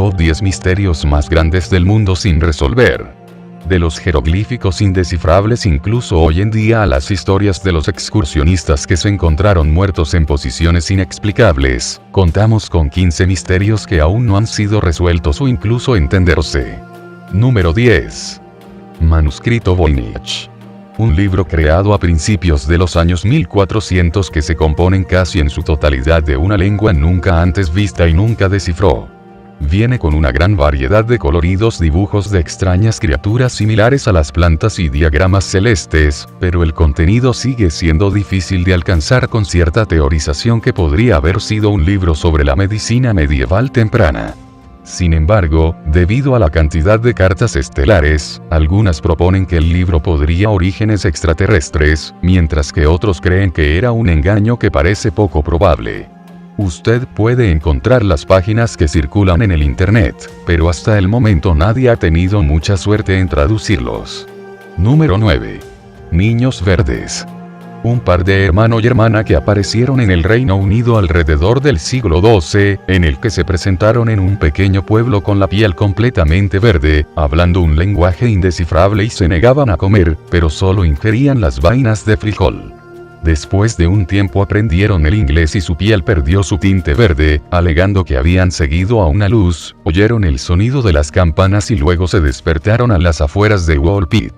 Top 10 misterios más grandes del mundo sin resolver. De los jeroglíficos indescifrables incluso hoy en día a las historias de los excursionistas que se encontraron muertos en posiciones inexplicables, contamos con 15 misterios que aún no han sido resueltos o incluso entenderse. Número 10. Manuscrito Voynich. Un libro creado a principios de los años 1400 que se componen casi en su totalidad de una lengua nunca antes vista y nunca descifró. Viene con una gran variedad de coloridos dibujos de extrañas criaturas similares a las plantas y diagramas celestes, pero el contenido sigue siendo difícil de alcanzar con cierta teorización que podría haber sido un libro sobre la medicina medieval temprana. Sin embargo, debido a la cantidad de cartas estelares, algunas proponen que el libro podría orígenes extraterrestres, mientras que otros creen que era un engaño que parece poco probable. Usted puede encontrar las páginas que circulan en el internet, pero hasta el momento nadie ha tenido mucha suerte en traducirlos. Número 9. Niños verdes. Un par de hermano y hermana que aparecieron en el Reino Unido alrededor del siglo XII, en el que se presentaron en un pequeño pueblo con la piel completamente verde, hablando un lenguaje indescifrable y se negaban a comer, pero solo ingerían las vainas de frijol. Después de un tiempo aprendieron el inglés y su piel perdió su tinte verde, alegando que habían seguido a una luz, oyeron el sonido de las campanas y luego se despertaron a las afueras de Woolpit.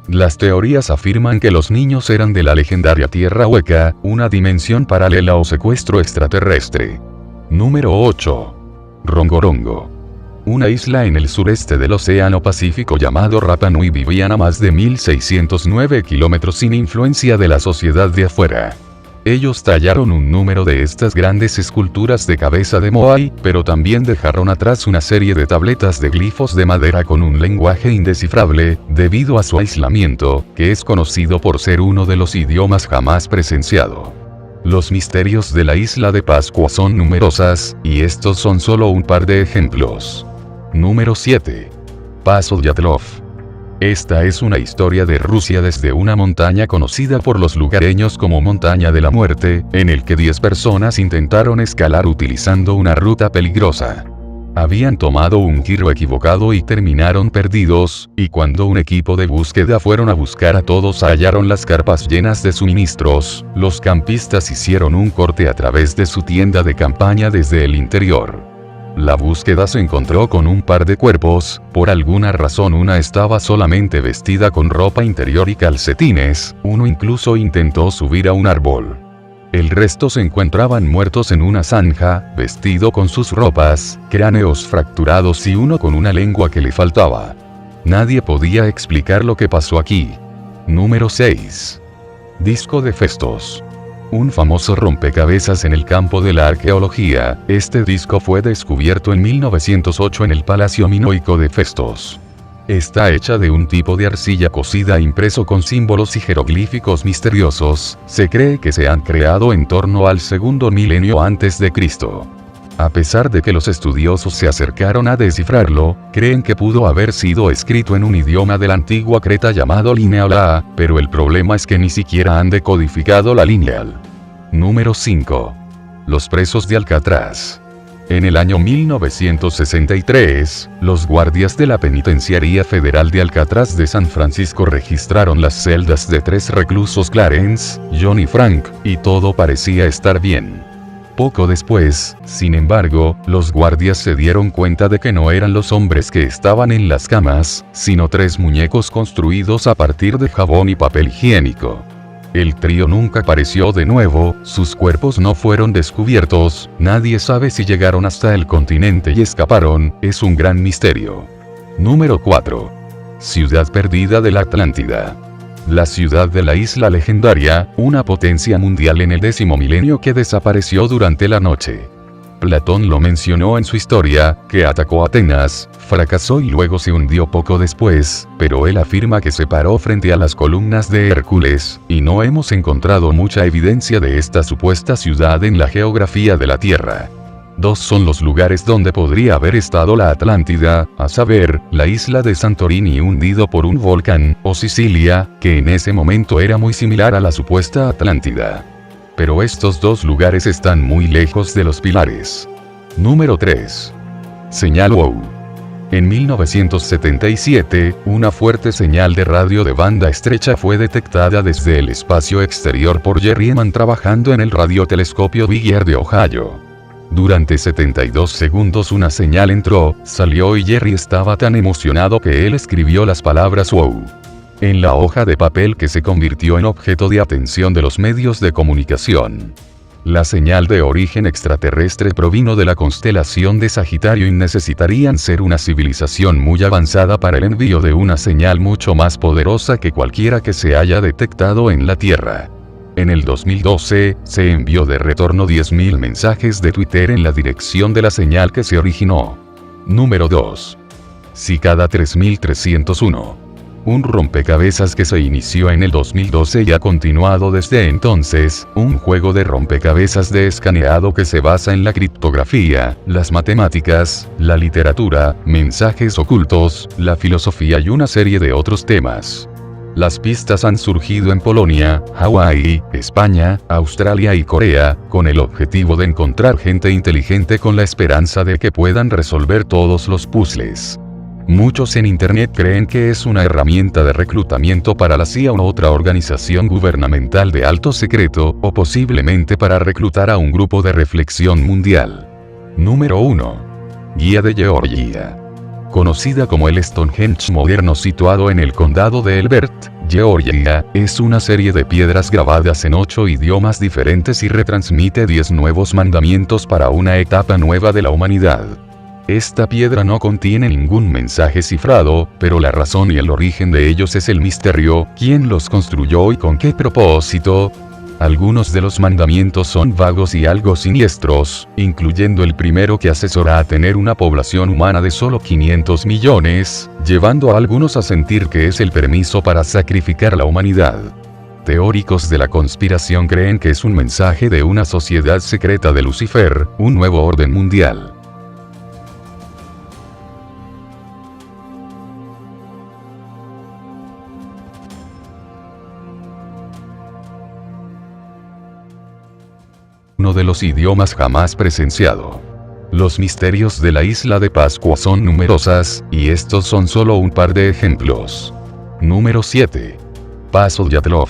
Las teorías afirman que los niños eran de la legendaria Tierra Hueca, una dimensión paralela o secuestro extraterrestre. Número 8. Rongorongo. Una isla en el sureste del Océano Pacífico llamado Rapa Nui vivían a más de 1609 kilómetros sin influencia de la sociedad de afuera. Ellos tallaron un número de estas grandes esculturas de cabeza de Moai, pero también dejaron atrás una serie de tabletas de glifos de madera con un lenguaje indescifrable, debido a su aislamiento, que es conocido por ser uno de los idiomas jamás presenciado. Los misterios de la isla de Pascua son numerosas, y estos son solo un par de ejemplos. Número 7. Paso Dyatlov. Esta es una historia de Rusia desde una montaña conocida por los lugareños como Montaña de la Muerte, en el que 10 personas intentaron escalar utilizando una ruta peligrosa. Habían tomado un giro equivocado y terminaron perdidos, y cuando un equipo de búsqueda fueron a buscar a todos hallaron las carpas llenas de suministros. Los campistas hicieron un corte a través de su tienda de campaña desde el interior. La búsqueda se encontró con un par de cuerpos, por alguna razón una estaba solamente vestida con ropa interior y calcetines, uno incluso intentó subir a un árbol. El resto se encontraban muertos en una zanja, vestido con sus ropas, cráneos fracturados y uno con una lengua que le faltaba. Nadie podía explicar lo que pasó aquí. Número 6. Disco de Festos. Un famoso rompecabezas en el campo de la arqueología, este disco fue descubierto en 1908 en el Palacio Minoico de Festos. Está hecha de un tipo de arcilla cocida impreso con símbolos y jeroglíficos misteriosos, se cree que se han creado en torno al segundo milenio antes de Cristo. A pesar de que los estudiosos se acercaron a descifrarlo, creen que pudo haber sido escrito en un idioma de la antigua Creta llamado Lineal, pero el problema es que ni siquiera han decodificado la Lineal. Número 5. Los presos de Alcatraz. En el año 1963, los guardias de la Penitenciaría Federal de Alcatraz de San Francisco registraron las celdas de 3 reclusos Clarence, John y Frank, y todo parecía estar bien. Poco después, sin embargo, los guardias se dieron cuenta de que no eran los hombres que estaban en las camas, sino 3 muñecos construidos a partir de jabón y papel higiénico. El trío nunca apareció de nuevo, sus cuerpos no fueron descubiertos, nadie sabe si llegaron hasta el continente y escaparon, es un gran misterio. Número 4. Ciudad perdida de la Atlántida. La ciudad de la isla legendaria, una potencia mundial en el 10º milenio que desapareció durante la noche. Platón lo mencionó en su historia, que atacó a Atenas, fracasó y luego se hundió poco después, pero él afirma que se paró frente a las columnas de Hércules, y no hemos encontrado mucha evidencia de esta supuesta ciudad en la geografía de la Tierra. 2 son los lugares donde podría haber estado la Atlántida, a saber, la isla de Santorini hundido por un volcán, o Sicilia, que en ese momento era muy similar a la supuesta Atlántida. Pero estos 2 lugares están muy lejos de los pilares. Número 3. Señal WOW. En 1977, una fuerte señal de radio de banda estrecha fue detectada desde el espacio exterior por Jerry Eman trabajando en el radiotelescopio Big Ear de Ohio. Durante 72 segundos una señal entró, salió y Jerry estaba tan emocionado que él escribió las palabras WOW en la hoja de papel que se convirtió en objeto de atención de los medios de comunicación. La señal de origen extraterrestre provino de la constelación de Sagitario y necesitarían ser una civilización muy avanzada para el envío de una señal mucho más poderosa que cualquiera que se haya detectado en la Tierra. En el 2012, se envió de retorno 10.000 mensajes de Twitter en la dirección de la señal que se originó. Número 2. Cicada 3301. Un rompecabezas que se inició en el 2012 y ha continuado desde entonces, un juego de rompecabezas de escaneado que se basa en la criptografía, las matemáticas, la literatura, mensajes ocultos, la filosofía y una serie de otros temas. Las pistas han surgido en Polonia, Hawái, España, Australia y Corea, con el objetivo de encontrar gente inteligente con la esperanza de que puedan resolver todos los puzzles. Muchos en Internet creen que es una herramienta de reclutamiento para la CIA u otra organización gubernamental de alto secreto, o posiblemente para reclutar a un grupo de reflexión mundial. Número 1. Guía de Georgia. Conocida como el Stonehenge moderno situado en el condado de Elbert, Georgia, es una serie de piedras grabadas en 8 idiomas diferentes y retransmite 10 nuevos mandamientos para una etapa nueva de la humanidad. Esta piedra no contiene ningún mensaje cifrado, pero la razón y el origen de ellos es el misterio: quién los construyó y con qué propósito. Algunos de los mandamientos son vagos y algo siniestros, incluyendo el primero que asesora a tener una población humana de solo 500 millones, llevando a algunos a sentir que es el permiso para sacrificar la humanidad. Teóricos de la conspiración creen que es un mensaje de una sociedad secreta de Lucifer, un nuevo orden mundial. Uno de los idiomas jamás presenciado. Los misterios de la isla de Pascua son numerosas, y estos son solo un par de ejemplos. Número 7. Paso Dyatlov.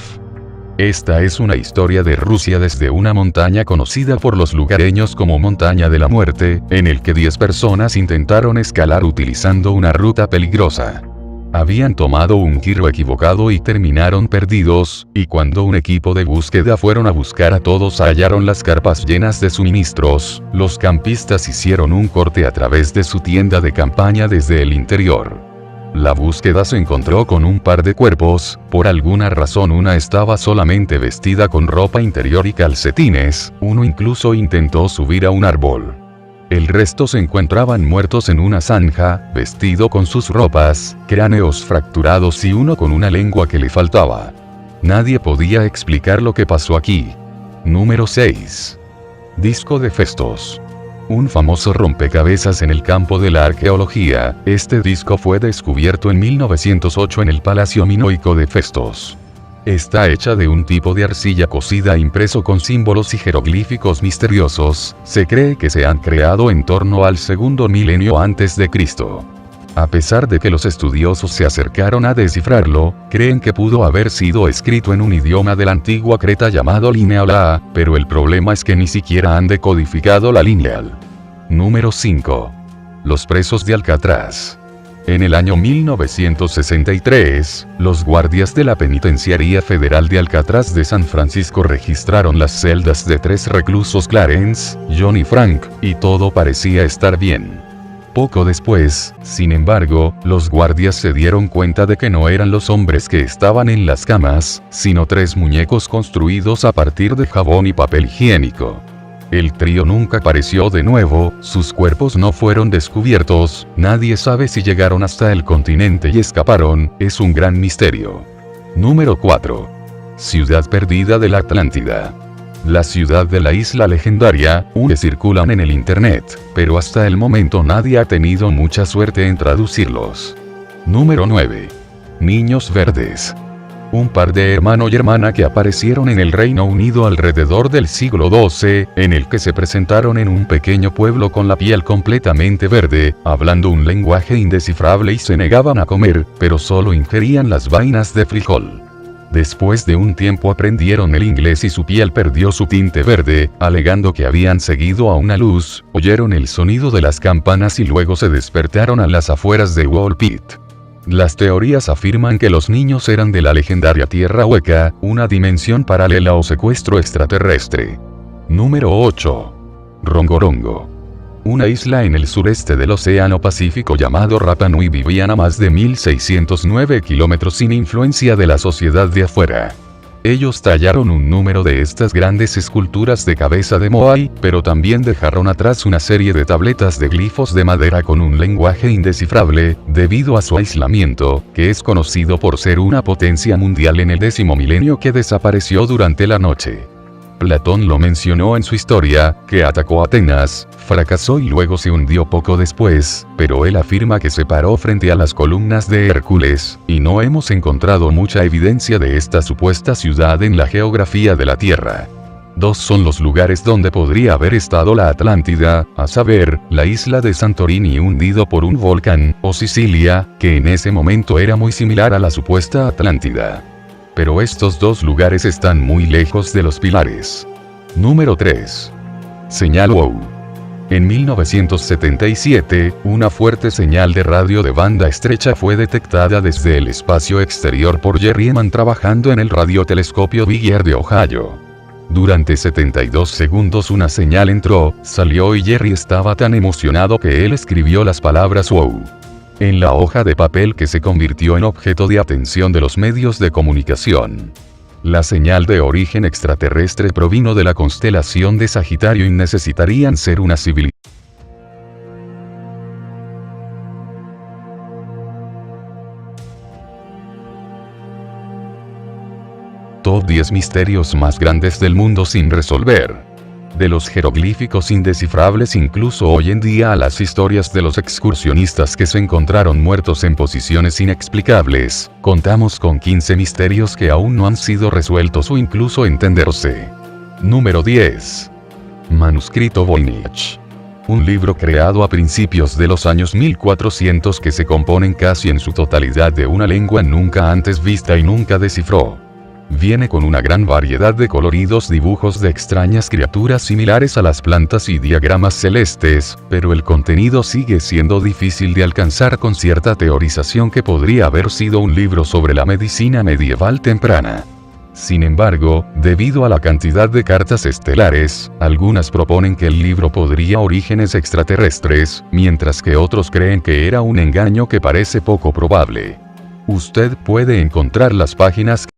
Esta es una historia de Rusia desde una montaña conocida por los lugareños como Montaña de la Muerte, en el que 10 personas intentaron escalar utilizando una ruta peligrosa. Habían tomado un giro equivocado y terminaron perdidos, y cuando un equipo de búsqueda fueron a buscar a todos hallaron las carpas llenas de suministros. Los campistas hicieron un corte a través de su tienda de campaña desde el interior. La búsqueda se encontró con un par de cuerpos, por alguna razón una estaba solamente vestida con ropa interior y calcetines, uno incluso intentó subir a un árbol. El resto se encontraban muertos en una zanja, vestido con sus ropas, cráneos fracturados y uno con una lengua que le faltaba. Nadie podía explicar lo que pasó aquí. Número 6. Disco de Festos. Un famoso rompecabezas en el campo de la arqueología, este disco fue descubierto en 1908 en el Palacio Minoico de Festos. Está hecha de un tipo de arcilla cocida impreso con símbolos y jeroglíficos misteriosos. Se cree que se han creado en torno al segundo milenio antes de Cristo. A pesar de que los estudiosos se acercaron a descifrarlo, creen que pudo haber sido escrito en un idioma de la antigua Creta llamado lineal, pero el problema es que ni siquiera han decodificado la lineal. Número 5. Los presos de Alcatraz. En el año 1963, los guardias de la Penitenciaría Federal de Alcatraz de San Francisco registraron las celdas de 3 reclusos: Clarence, John y Frank, y todo parecía estar bien. Poco después, sin embargo, los guardias se dieron cuenta de que no eran los hombres que estaban en las camas, sino 3 muñecos construidos a partir de jabón y papel higiénico. El trío nunca apareció de nuevo, sus cuerpos no fueron descubiertos, nadie sabe si llegaron hasta el continente y escaparon, es un gran misterio. Número 4. Ciudad perdida de la Atlántida. La ciudad de la isla legendaria, que circulan en el internet, pero hasta el momento nadie ha tenido mucha suerte en traducirlos. Número 9. Niños verdes. Un par de hermano y hermana que aparecieron en el Reino Unido alrededor del siglo XII, en el que se presentaron en un pequeño pueblo con la piel completamente verde, hablando un lenguaje indescifrable y se negaban a comer, pero solo ingerían las vainas de frijol. Después de un tiempo aprendieron el inglés y su piel perdió su tinte verde, alegando que habían seguido a una luz, oyeron el sonido de las campanas y luego se despertaron a las afueras de Woolpit. Las teorías afirman que los niños eran de la legendaria Tierra Hueca, una dimensión paralela o secuestro extraterrestre. Número 8. Rongorongo. Una isla en el sureste del Océano Pacífico llamado Rapa Nui vivían a más de 1609 kilómetros sin influencia de la sociedad de afuera. Ellos tallaron un número de estas grandes esculturas de cabeza de Moai, pero también dejaron atrás una serie de tabletas de glifos de madera con un lenguaje indescifrable, debido a su aislamiento, que es conocido por ser una potencia mundial en el 10º milenio que desapareció durante la noche. Platón lo mencionó en su historia, que atacó a Atenas, fracasó y luego se hundió poco después, pero él afirma que se paró frente a las columnas de Hércules, y no hemos encontrado mucha evidencia de esta supuesta ciudad en la geografía de la Tierra. Dos son los lugares donde podría haber estado la Atlántida, a saber, la isla de Santorini hundido por un volcán, o Sicilia, que en ese momento era muy similar a la supuesta Atlántida. Pero estos dos lugares están muy lejos de los pilares. Número 3. Señal WOW. En 1977, una fuerte señal de radio de banda estrecha fue detectada desde el espacio exterior por Jerry Eman trabajando en el radiotelescopio Big Ear de Ohio. Durante 72 segundos una señal entró, salió y Jerry estaba tan emocionado que él escribió las palabras WOW en la hoja de papel que se convirtió en objeto de atención de los medios de comunicación. La señal de origen extraterrestre provino de la constelación de Sagitario y necesitarían ser una civilización. Top 10 misterios más grandes del mundo sin resolver. De los jeroglíficos indescifrables incluso hoy en día a las historias de los excursionistas que se encontraron muertos en posiciones inexplicables, contamos con 15 misterios que aún no han sido resueltos o incluso entenderse. Número 10. Manuscrito Voynich. Un libro creado a principios de los años 1400 que se componen casi en su totalidad de una lengua nunca antes vista y nunca descifró. Viene con una gran variedad de coloridos dibujos de extrañas criaturas similares a las plantas y diagramas celestes, pero el contenido sigue siendo difícil de alcanzar con cierta teorización que podría haber sido un libro sobre la medicina medieval temprana. Sin embargo, debido a la cantidad de cartas estelares, algunas proponen que el libro podría orígenes extraterrestres, mientras que otros creen que era un engaño que parece poco probable. Usted puede encontrar las páginas